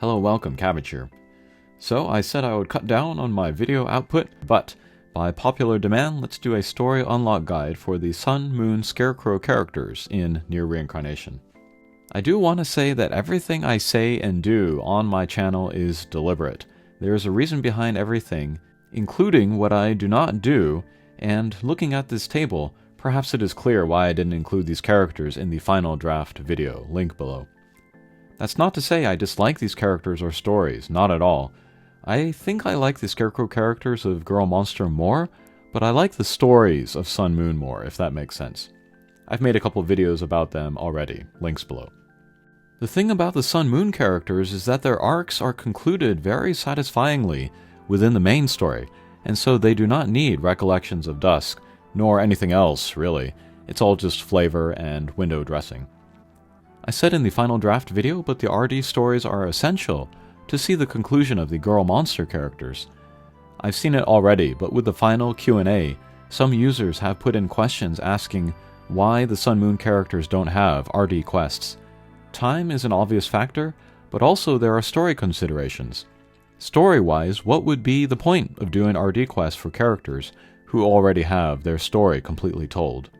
Hello, welcome, Cabbage here. So, I said I would cut down on my video output, but by popular demand, let's do a story unlock guide for the Sun, Moon, Scarecrow characters in Nier Reincarnation. I do want to say that everything I say and do on my channel is deliberate. There is a reason behind everything, including what I do not do, and looking at this table, perhaps it is clear why I didn't include these characters in the final draft video, link below. That's not to say I dislike these characters or stories, not at all. I think I like the Scarecrow characters of Girl Monster more, but I like the stories of Sun Moon more, if that makes sense. I've made a couple videos about them already, links below. The thing about the Sun Moon characters is that their arcs are concluded very satisfyingly within the main story, and so they do not need recollections of dusk, nor anything else, really. It's all just flavor and window dressing. I said in the final draft video, but the RD stories are essential to see the conclusion of the Girl Monster characters. I've seen it already, but with the final Q&A, some users have put in questions asking why the Sun Moon characters don't have RD quests. Time is an obvious factor, but also there are story considerations. Story-wise, what would be the point of doing RD quests for characters who already have their story completely told?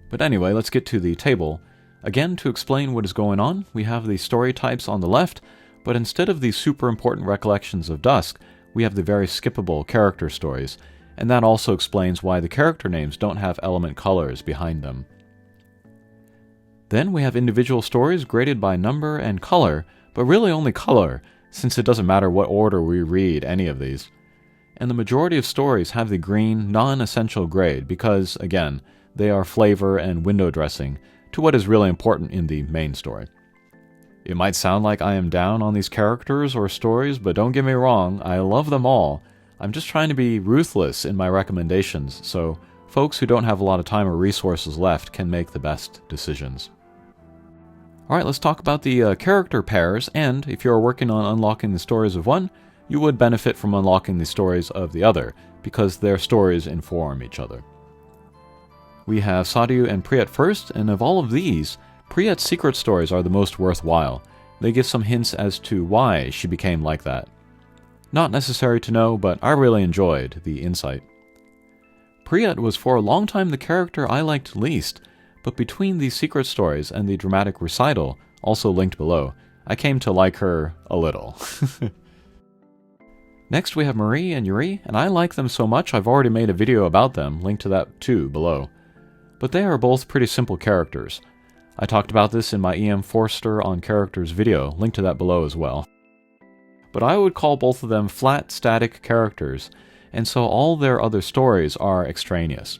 But anyway, let's get to the table. Again, to explain what is going on, we have the story types on the left, but instead of the super important recollections of dusk, we have the very skippable character stories, and that also explains why the character names don't have element colors behind them. Then we have individual stories graded by number and color, but really only color, since it doesn't matter what order we read any of these. And the majority of stories have the green, non-essential grade because, again, they are flavor and window dressing to what is really important in the main story. It might sound like I am down on these characters or stories, but don't get me wrong, I love them all. I'm just trying to be ruthless in my recommendations, so folks who don't have a lot of time or resources left can make the best decisions. Alright, let's talk about the character pairs, and if you're working on unlocking the stories of one, you would benefit from unlocking the stories of the other, because their stories inform each other. We have Sadhu and Priyat first, and of all of these, Priyat's secret stories are the most worthwhile. They give some hints as to why she became like that. Not necessary to know, but I really enjoyed the insight. Priyat was for a long time the character I liked least, but between the secret stories and the dramatic recital, also linked below, I came to like her a little. Next we have Marie and Yuri, and I like them so much I've already made a video about them, linked to that too below. But they are both pretty simple characters. I talked about this in my E.M. Forster on characters video, linked to that below as well. But I would call both of them flat, static characters, and so all their other stories are extraneous.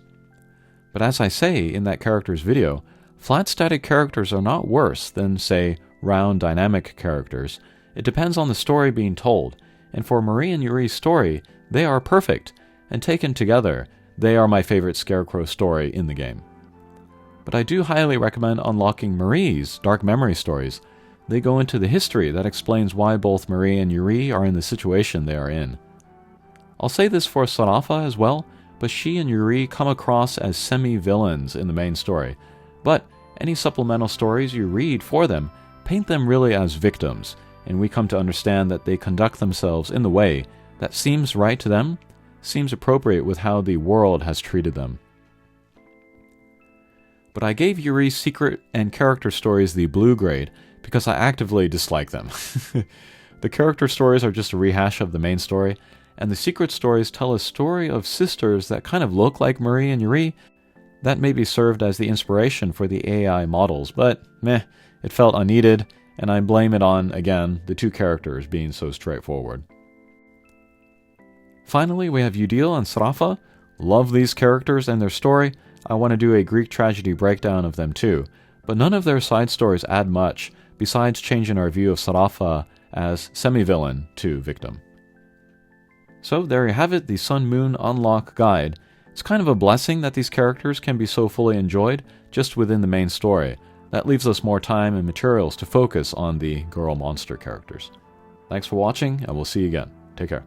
But as I say in that characters video, flat, static characters are not worse than, say, round, dynamic characters. It depends on the story being told, and for Marie and Yuri's story, they are perfect, and taken together, they are my favorite Scarecrow story in the game. But I do highly recommend unlocking Marie's Dark Memory stories. They go into the history that explains why both Marie and Yuri are in the situation they are in. I'll say this for Sarafa as well, but she and Yuri come across as semi-villains in the main story. But any supplemental stories you read for them paint them really as victims, and we come to understand that they conduct themselves in the way that seems right to them, seems appropriate with how the world has treated them. But I gave Yuri's secret and character stories the blue grade because I actively dislike them. The character stories are just a rehash of the main story, and the secret stories tell a story of sisters that kind of look like Marie and Yuri. That maybe served as the inspiration for the AI models, but meh, it felt unneeded, and I blame it on, again, the two characters being so straightforward. Finally, we have Udil and Sarafa. Love these characters and their story. I want to do a Greek tragedy breakdown of them too, but none of their side stories add much, besides changing our view of Sarafa as semi-villain to victim. So there you have it, the Sun Moon Unlock Guide. It's kind of a blessing that these characters can be so fully enjoyed just within the main story. That leaves us more time and materials to focus on the Girl Monster characters. Thanks for watching, and we'll see you again. Take care.